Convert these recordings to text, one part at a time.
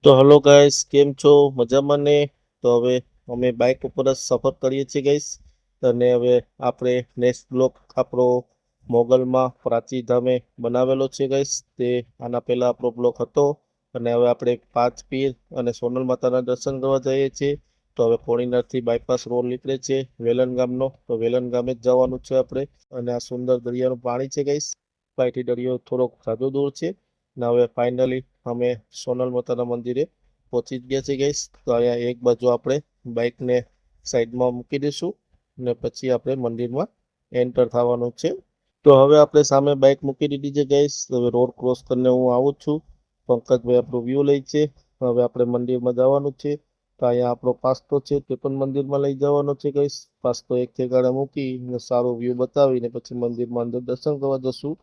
તો hello guys, કેમ છો? મજામાં ને? તો હવે અમે બાઇક ઉપર જ સફર કરીએ છીએ ગાઈસ. અને હવે આપણે નેક્સ્ટ બ્લોક આપણો મોગલમાં પ્રાચી ધામે બનાવેલો છે ગાઈસ. તે આના પહેલા આપણો બ્લોક હતો. અને હવે આપણે પાંચ પીર અને સોનલ માતાના દર્શન કરવા જઈએ છીએ. તો હવે કોડીનારથી બાયપાસ રોડ નીકળે છે વેલણ ગામનો. તો વેલણ ગામે જ જવાનું છે આપણે. અને આ સુંદર દરિયાનું પાણી છે ગાઈસ. અહીંથી દરિયો થોડોક જાજો દૂર છે. ને હવે ફાઇનલી અમે સોનલ માતાના મંદિરે પહોંચી જ ગયા છે ગાઈસ. તો અહીંયા એક બાજુ આપણે બાઇકને સાઈડમાં મૂકી દઈશું ને પછી આપણે મંદિરમાં એન્ટર થવાનું છે. તો હવે આપણે સામે બાઇક મૂકી દીધી છે ગાઈસ. હવે રોડ ક્રોસ કરીને હું આવું જ છું. પંકજભાઈ આપણું વ્યૂ લઈ છે. હવે આપણે મંદિરમાં જવાનું છે. તો અહીંયા આપણો પાસ્તો છે તે પણ મંદિરમાં લઈ જવાનો છે ગાઈસ. પાસ્તો એક ઠેકાણે મૂકી ને સારો વ્યૂ બતાવીને પછી મંદિરમાં અંદર દર્શન કરવા જશું.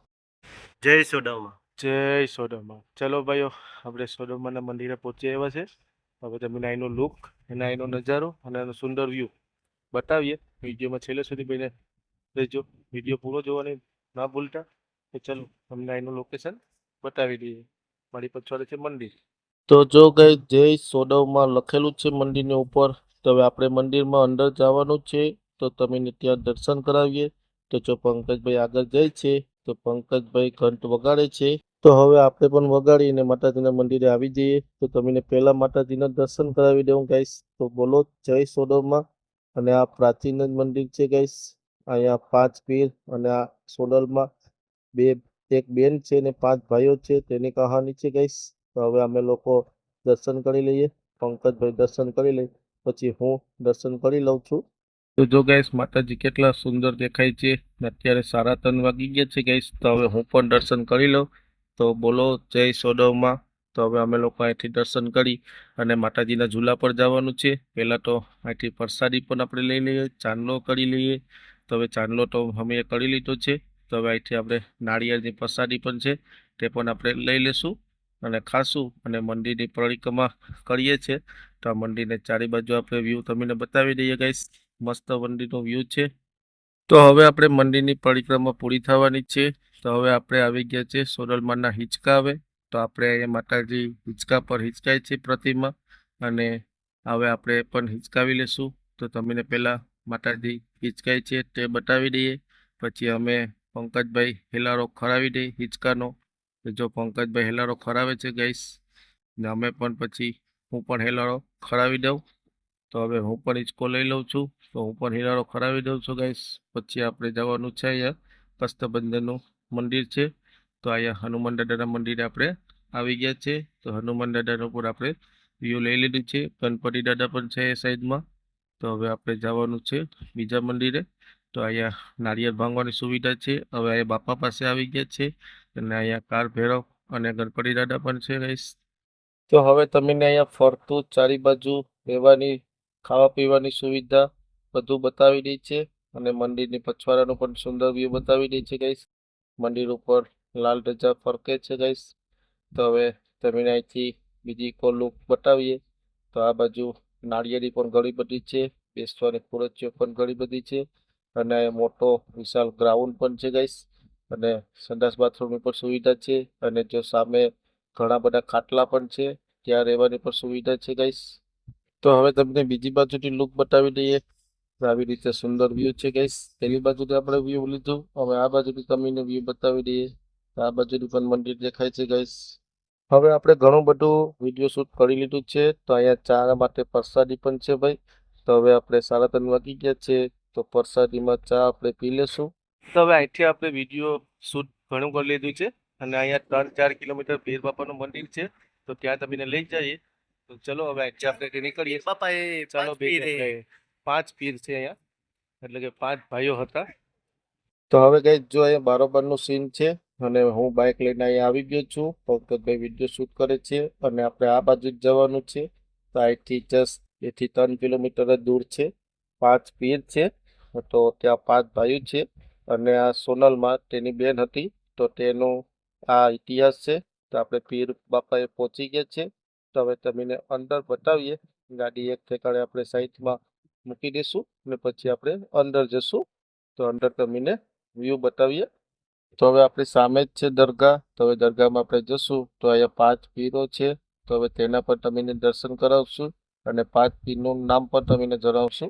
જય સોડામાં. જય સોડોમાં. ચલો ભાઈઓ, આપણે સોડોમાના મંદિરે પહોંચી આવ્યા છે. હવે તમને અહીંનો લુક, એના અહીંનો નજારો અને એનો સુંદર વ્યૂ બતાવીએ. વિડીયોમાં છેલ્લે સુધી બને રહેજો. વિડીયો પૂરો જોવાની ના ભૂલતા. તો ચલો તમને અહીંનું લોકેશન બતાવી દઈએ. મારી પછવાડે છે મંદિર. તો જો ગાઈસ, જય સોડવમાં લખેલું છે મંદિરની ઉપર. તો હવે આપણે મંદિરમાં અંદર જવાનું છે. તો તમને ત્યાં દર્શન કરાવીએ. તો જો પંકજભાઈ આગળ જાય છે તો પંકજભાઈ ઘંટ વગાડે છે. તો હવે આપણે પણ વગાડીને માતાજીના મંદિરે આવી જઈએ. તો તમને પહેલા માતાજીના દર્શન કરાવી દઉં ગાઈસ. તો બોલો જય સોડવમાં. અને આ પ્રાચીન જ મંદિર છે ગાઈસ. અહીંયા પાંચ પીર અને આ સોડલમાં બે એક બેન છે ને પાંચ ભાઈઓ છે તેની કહાની છે ગાઈસ. તો હવે અમે લોકો દર્શન કરી લઈએ. પંકજભાઈ દર્શન કરી લે પછી હું દર્શન કરી લઉં છું. તો જો ગાઈસ, માતાજી કેટલા સુંદર દેખાય છે. ને અત્યારે 3:30 વાગી ગયા છે ગાઈસ. તો હવે હું પણ દર્શન કરી લઉં. તો બોલો જય સોડવમાં. તો હવે અમે લોકો અહીંથી દર્શન કરી અને માતાજીના ઝૂલા પર જવાનું છે. પહેલાં તો અહીંથી પ્રસાદી પણ આપણે લઈ લઈએ, ચાંદલો કરી લઈએ. તો હવે ચાંદલો તો અમે કરી લીધો છે. તો હવે અહીંથી આપણે નાળિયેરની પ્રસાદી પણ છે તે પણ આપણે લઈ લેશું અને ખાશું અને મંદિરની પરિક્રમા કરીએ છીએ. તો આ મંદિરને ચારે બાજુ આપણે વ્યૂ તમને બતાવી દઈએ ગાઈસ. મસ્ત મંદિરનો વ્યૂ છે. તો હવે આપણે મંદિરની પરિક્રમા પૂરી થવાની છે. તો હવે આપણે આવી ગયા છે સોડલમાના હિંચકા. હવે તો આપણે અહીંયા માતાજી હિંચકા પર હિંચકાય છે પ્રતિમા. અને હવે આપણે પણ હિંચકાવી લેશું. તો તમને પહેલાં માતાજી હિંચકાય છે તે બતાવી દઈએ. પછી અમે પંકજભાઈ હેલારો ખરાવી દઈએ હિંચકાનો. તો જો પંકજભાઈ હેલારો ખરાવે છે ગાઈસ. ને અમે પણ પછી હું પણ હેલારો ખરાવી દઉં. તો હવે હું પણ હિંચકો લઈ લઉં છું. તો હું પણ હિલારો ખરાવી દઉં છું ગાઈસ. પછી આપણે જવાનું છે અહીંયા કષ્ટભંજનનું મંદિર છે. તો અહીંયા હનુમાન દાદાના મંદિરે આપણે આવી ગયા છે. તો હનુમાન દાદાના ઉપર આપણે વ્યૂ લઈ લીધું છે. ગણપતિ દાદા પણ છે એ સાઈડમાં. તો હવે આપણે જવાનું છે બીજા મંદિરે. તો અહીંયા નારિયેળ ભાંગવાની સુવિધા છે. હવે અહીંયા બાપા પાસે આવી ગયા છે. અને અહીંયા કાર ભૈરવ અને ગણપતિ દાદા પણ છે ગાઈસ. તો હવે તમને અહીંયા ફરતું ચારી બાજુ રહેવાની, ખાવા પીવાની સુવિધા બધું બતાવી દઈ છે. અને મંદિરની પછવાડાનું પણ સુંદર વ્યૂ બતાવી દઈ છે ગાઈસ. મંદિર ઉપર લાલ ધજા ફરકે છે ગાઈસ. તો હવે તમને અહીંથી બીજી કો લુક બતાવીએ. તો આ બાજુ નાળિયેરી પણ ઘણી બધી છે. બેસવાની ખુરચીઓ પણ ઘણી બધી છે. અને મોટો વિશાળ ગ્રાઉન્ડ પણ છે ગાઈસ. અને સંડાસ બાથરૂમની પણ સુવિધા છે. અને જો સામે ઘણા બધા ખાટલા પણ છે, ત્યાં રહેવાની પણ સુવિધા છે ગાઈસ. તો હવે તમને બીજી બાજુથી લુક બતાવી દઈએ. તો આવી રીતે સુંદર વ્યૂ છે ગાઈસ. પેલી બાજુથી આપણે વ્યૂ લીધું. હવે આ બાજુથી તમને વ્યૂ બતાવી દઈએ. તો આ બાજુથી પણ મંદિર દેખાય છે ગાઈસ. હવે આપણે ઘણું બધું વિડીયો શૂટ કરી લીધું છે. તો અહીંયા ચા માટે પ્રસાદી પણ છે ભાઈ. તો હવે આપણે 3:30 વાગી ગયા છે. તો પ્રસાદીમાં ચા આપણે પી લેશું. તો હવે અહીંથી આપણે વિડીયો શૂટ ઘણું કરી લીધું છે. અને અહીંયા 3-4 કિલોમીટર ભીર બાપાનું મંદિર છે. તો ત્યાં તમને લઈ જઈએ. તો ચલો હવે અહીંથી આપણે નીકળીએ. બાપા એ ચાલો પાંચ ભાઈ, પીર હે. આપણે 5 પીર છે અહીંયા. એટલે કે 5 ભાઈઓ હતા. તો હવે કઈ જો અહીંયા બારોબારનું સીન છે. અને હું બાઇક લઈને અહીંયા આવી ગયો છું. પંકજભાઈ વિડીયો શૂટ કરે છે. અને આપણે આ બાજુ જ જવાનું છે. તો અહીંથી જસ્ટ 2 થી 3 કિલોમીટર જ દૂર છે. 5 પીર છે. તો ત્યાં 5 ભાઈઓ છે. અને આ સોનલમાં તેની બેન હતી. તો તેનો આ ઇતિહાસ છે. તો આપણે પીર બાપાએ પહોંચી ગયા છે. તો હવે તમને અંદર બતાવીએ. ગાડી એક ઠેકાણે આપણે સાઈડમાં મૂકી દઈશું ને પછી આપણે અંદર જશું. તો અંદર તમને વ્યૂ બતાવીએ. તો હવે આપણી સામે જ છે દરગાહ. તો હવે દરગાહમાં આપણે જશું. તો અહીંયા 5 પીરો છે. તો હવે તેના પર તમને દર્શન કરાવશું અને 5 પીરનું નામ પણ તમને જણાવશું.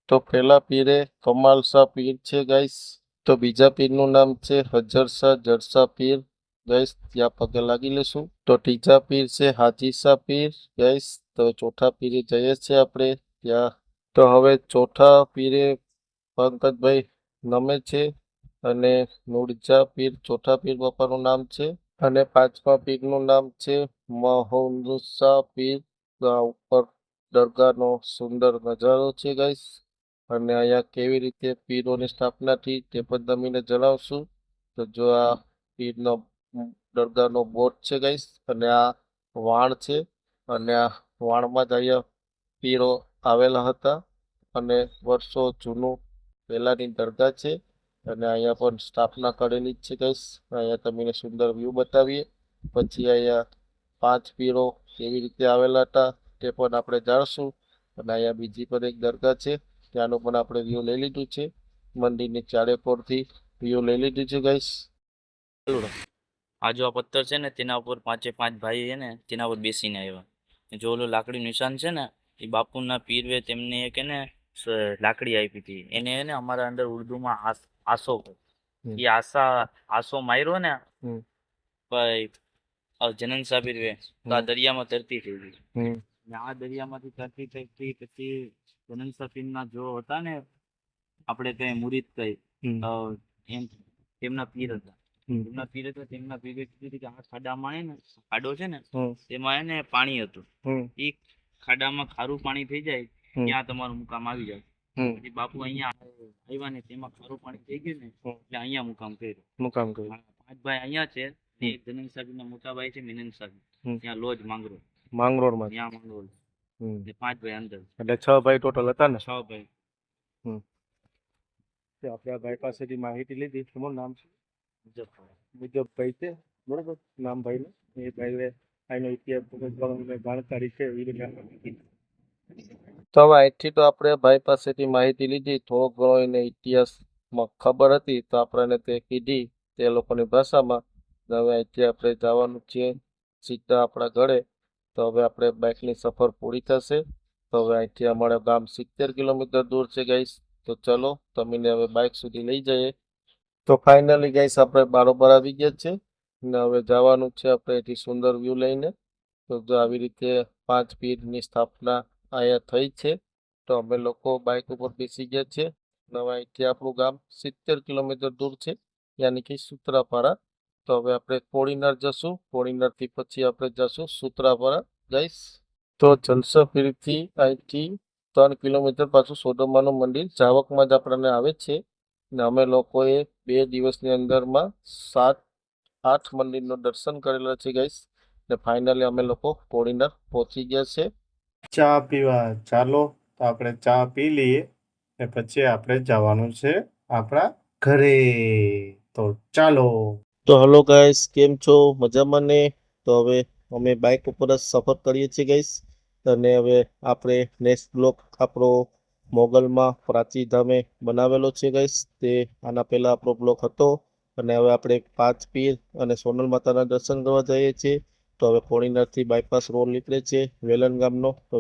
તો પહેલા પીરે કમાલ શાહ પીર છે ગાઈસ. તો બીજા પીરનું નામ છે હજર શાહ જડસા પીર. ગાઈસ ત્યાં પગે લાગી લેશું. તો ત્રીજા પીર છે હાજી શાહ પીર. ગાઈસ તો ચોથા પીરે જઈએ છીએ આપણે ત્યાં. તો હવે ચોથા પીરે પંકજભાઈ નમે છે અને નુરજા પીર ચોથા પીર બાપાનું નામ છે. અને પાંચમા પીરનું નામ છે મહોનુસા પીર. તો આ ઉપર દરગાહનો સુંદર નજારો છે ગાઈસ. અને અહીંયા કેવી રીતે પીરોની સ્થાપના થઈ તે પણ તમને જણાવશું. તો જો આ પીરનો દરગાહનો બોર્ડ છે ગાઈસ અને આ વાણ છે અને આ વાણમાં જ અહીંયા પીરો આવેલા હતા અને વર્ષો જૂનું પહેલાની દરગાહ છે અને અહીંયા પણ સ્થાપના કરેલી જ છે ગાઈસ. અહીંયા તમને સુંદર વ્યૂ બતાવીએ. પછી અહીંયા 5 પીરો કેવી રીતે આવેલા હતા તે પણ આપણે જાણશું. અને અહીંયા બીજી પણ એક દરગાહ છે ત્યાંનું પણ આપણે વ્યૂ લઈ લીધું છે. મંદિરની ચારે કોરથી વ્યૂ લઈ લીધું છે ગાઈસ. આ જો આ પથ્થર છે ને તેના ઉપર પાંચે પાંચ ભાઈ છે ને તેના ઉપર બેસીને આવ્યા. જો ઓલું લાકડી નિશાન છે ને એ બાપુના પીરવે તેમને એક ને લાકડી આપી હતી. એને ને અમારા અંદર ઉર્દુમાં આસો એ આસો માર્યો ને ભાઈ જનન સાબિર વે તો આ દરિયામાં તરતી થઈ ગઈ. ને આ દરિયામાંથી તરતી થઈ પછી જનન સાબિરના જો હતા ને આપણે કઈ મુરીદ કઈ એમ તેમના પીર હતા. તેમના પીર હતા તેમના પીરે કીધું કે આ ખાડામાં ને ખાડો છે ને તેમાં એને પાણી હતું. એ ખાડામાં ખારું પાણી થઈ જાય ત્યાં તમારું મુકામ આવી જાય. પછી બાપુ અહીંયા આવ્યા ને તેમાં ખારું પાણી થઈ ગયું ને એટલે અહીંયા મુકામ કર્યો. 5 ભાઈ અહીંયા છે. એક જનન સાહેબ ના મોટા ભાઈ છે મિનન સાહેબ ત્યાં લોજ માંગરોળમાં ત્યાં માંગરોળ. 5 ભાઈ અંદર એટલે 6 ભાઈ ટોટલ હતા ને. 6 ભાઈ. આપણે આ ભાઈ પાસેથી માહિતી લીધી. તમારું નામ છે? મુજફ્ફર. મુજબભાઈ છે બરોબર નામ ભાઈનું. એ ભાઈ આનો ઇતિહાસ જાણકારી છે એ રીતે. તો હવે અહીંથી તો આપણે ભાઈ પાસેથી માહિતી લીધી. થોડો ઘણો એને ઇતિહાસમાં ખબર હતી તો આપણને તે કીધી તે લોકોની ભાષામાં. હવે અહીંથી આપણે જવાનું છે સીધા આપણા ઘરે. તો હવે આપણે બાઇકની સફર પૂરી થશે. તો હવે અહીંથી અમારું ગામ 70 કિલોમીટર દૂર છે ગાઈસ. તો ચલો તમને હવે બાઇક સુધી લઈ જઈએ. તો ફાઇનલી ગાઈસ આપણે બારોબાર આવી ગયા છે ને હવે જવાનું છે આપણે અહીંથી સુંદર વ્યૂ લઈને. તો જો આવી રીતે 5 પીરની સ્થાપના અહીંયા થઈ છે. તો અમે લોકો બાઇક ઉપર બેસી ગયા છે. હવે અહીંથી આપણું ગામ 70 કિલોમીટર દૂર છે યાની કે સૂત્રાપાડા. તો હવે આપણે કોડીનાર જશું. કોડીનારથી પછી આપણે જશું સૂત્રાપાડા ગાઈસ. તો જલસાપીરથી અહીંથી 3 કિલોમીટર પાછું સોડોમાનું મંદિર જાવકમાં જ આપણને આવે છે. ને અમે લોકોએ 2 દિવસની અંદરમાં 7-8 મંદિરનું દર્શન કરેલા છે ગાઈસ. ને ફાઇનલી અમે લોકો કોડીનાર પહોંચી ગયા છે. ચા પીવા ચાલો. તો આપણે ચા પી લઈએ ને પછી આપણે જવાનું છે આપણા ઘરે. તો ચાલો. તો હલો ગાઈસ, કેમ છો? મજામાં ને? તો હવે અમે બાઇક ઉપર જ સફર કરીએ છીએ ગાઈસ. અને હવે આપણે નેક્સ્ટ બ્લોક આપણો મોગલમાં પ્રાચી ધામે બનાવેલો છે ગાઈસ. તે આના પહેલા આપણો બ્લોક હતો. અને હવે આપણે 5 પીર અને સોનલ માતાના દર્શન કરવા જઈએ છીએ. તો હવે કોડીનારથી બાયપાસ રોડ નીકળે છે વેલણ ગામનો. તો